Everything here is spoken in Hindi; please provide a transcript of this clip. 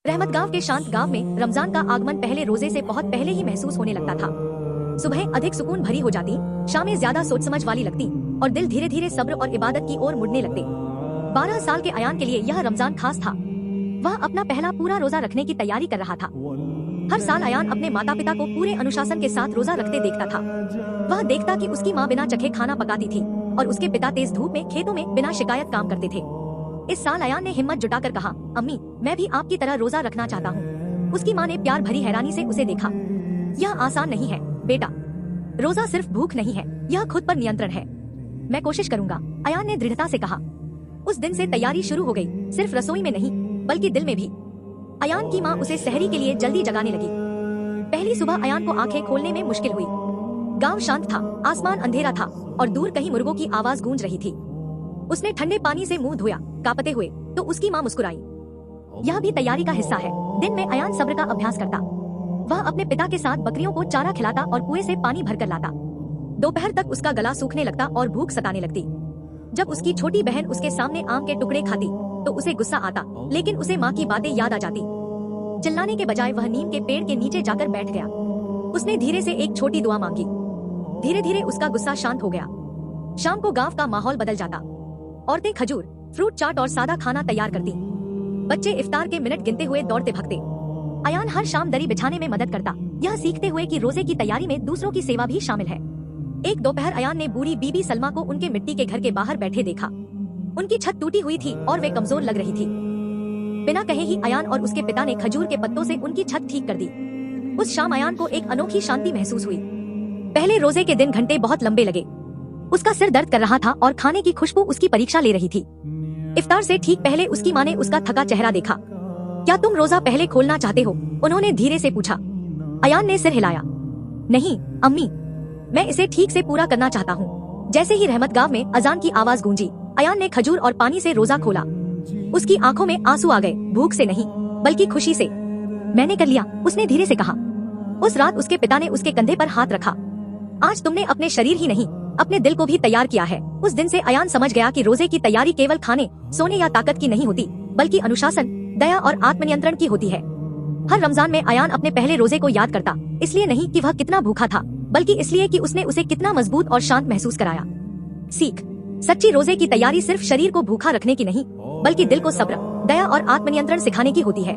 रहमत गांव के शांत गांव में रमजान का आगमन पहले रोजे से बहुत पहले ही महसूस होने लगता था। सुबह अधिक सुकून भरी हो जाती, शामें ज्यादा सोच समझ वाली लगती और दिल धीरे धीरे सब्र और इबादत की ओर मुड़ने लगते। 12 साल के अयान के लिए यह रमजान खास था। वह अपना पहला पूरा रोजा रखने की तैयारी कर रहा था। हर साल अयान अपने माता पिता को पूरे अनुशासन के साथ रोजा रखते देखता था। वह देखता कि उसकी माँ बिना चखे खाना पकाती थी और उसके पिता तेज धूप में खेतों में बिना शिकायत काम करते थे। इस साल अयान ने हिम्मत जुटाकर कहा, अम्मी, मैं भी आपकी तरह रोजा रखना चाहता हूँ। उसकी माँ ने प्यार भरी हैरानी से उसे देखा। यह आसान नहीं है बेटा, रोजा सिर्फ भूख नहीं है, यह खुद पर नियंत्रण है। मैं कोशिश करूंगा, अयान ने दृढ़ता से कहा। उस दिन से तैयारी शुरू हो गई, सिर्फ रसोई में नहीं बल्कि दिल में भी। अयान की माँ उसे सहरी के लिए जल्दी जगाने लगी। पहली सुबह अयान को आंखें खोलने में मुश्किल हुई। गांव शांत था, आसमान अंधेरा था और दूर कहीं मुर्गों की आवाज गूंज रही थी। उसने ठंडे पानी से मुंह धोया, कांपते हुए, तो उसकी माँ मुस्कुराई। यह भी तैयारी का हिस्सा है। दिन में अयान सब्र का अभ्यास करता। वह अपने पिता के साथ बकरियों को चारा खिलाता और कुएं से पानी भरकर लाता। दोपहर तक उसका गला सूखने लगता और भूख सताने लगती। जब उसकी छोटी बहन उसके सामने आम के टुकड़े खाती तो उसे गुस्सा आता, लेकिन उसे माँ की बातें याद आ जाती। चिल्लाने के बजाय वह नीम के पेड़ के नीचे जाकर बैठ गया। उसने धीरे से एक छोटी दुआ मांगी। धीरे धीरे उसका गुस्सा शांत हो गया। शाम को गांव का माहौल बदल जाता। औरतें खजूर, फ्रूट चाट और सादा खाना तैयार करती। बच्चे इफ्तार के मिनट गिनते हुए दौड़ते भागते। अयान हर शाम दरी बिछाने में मदद करता, यह सीखते हुए कि रोजे की तैयारी में दूसरों की सेवा भी शामिल है। एक दोपहर अयान ने बूढ़ी बीबी सलमा को उनके मिट्टी के घर के बाहर बैठे देखा। उनकी छत टूटी हुई थी और वे कमजोर लग रही थी। बिना कहे ही अयान और उसके पिता ने खजूर के पत्तों से उनकी छत ठीक कर दी। उस शाम अयान को एक अनोखी शांति महसूस हुई। पहले रोजे के दिन घंटे बहुत लंबे लगे। उसका सिर दर्द कर रहा था और खाने की खुशबू उसकी परीक्षा ले रही थी। इफ्तार से ठीक पहले उसकी माँ ने उसका थका चेहरा देखा। क्या तुम रोजा पहले खोलना चाहते हो? उन्होंने धीरे से पूछा। अयान ने सिर हिलाया। नहीं अम्मी, मैं इसे ठीक से पूरा करना चाहता हूँ। जैसे ही रहमत गांव में अजान की आवाज गूंजी, अयान ने खजूर और पानी से रोजा खोला। उसकी आंखों में आंसू आ गए, भूख से नहीं बल्कि खुशी से। मैंने कर लिया, उसने धीरे से कहा। उस रात उसके पिता ने उसके कंधे पर हाथ रखा। आज तुमने अपने शरीर ही नहीं, अपने दिल को भी तैयार किया है। उस दिन से अयान समझ गया कि रोजे की तैयारी केवल खाने, सोने या ताकत की नहीं होती, बल्कि अनुशासन, दया और आत्मनियंत्रण की होती है। हर रमजान में अयान अपने पहले रोजे को याद करता, इसलिए नहीं कि वह कितना भूखा था, बल्कि इसलिए कि उसने उसे कितना मजबूत और शांत महसूस कराया। सीख, सच्ची रोजे की तैयारी सिर्फ शरीर को भूखा रखने की नहीं, बल्कि दिल को सब्र, दया और आत्मनियंत्रण सिखाने की होती है।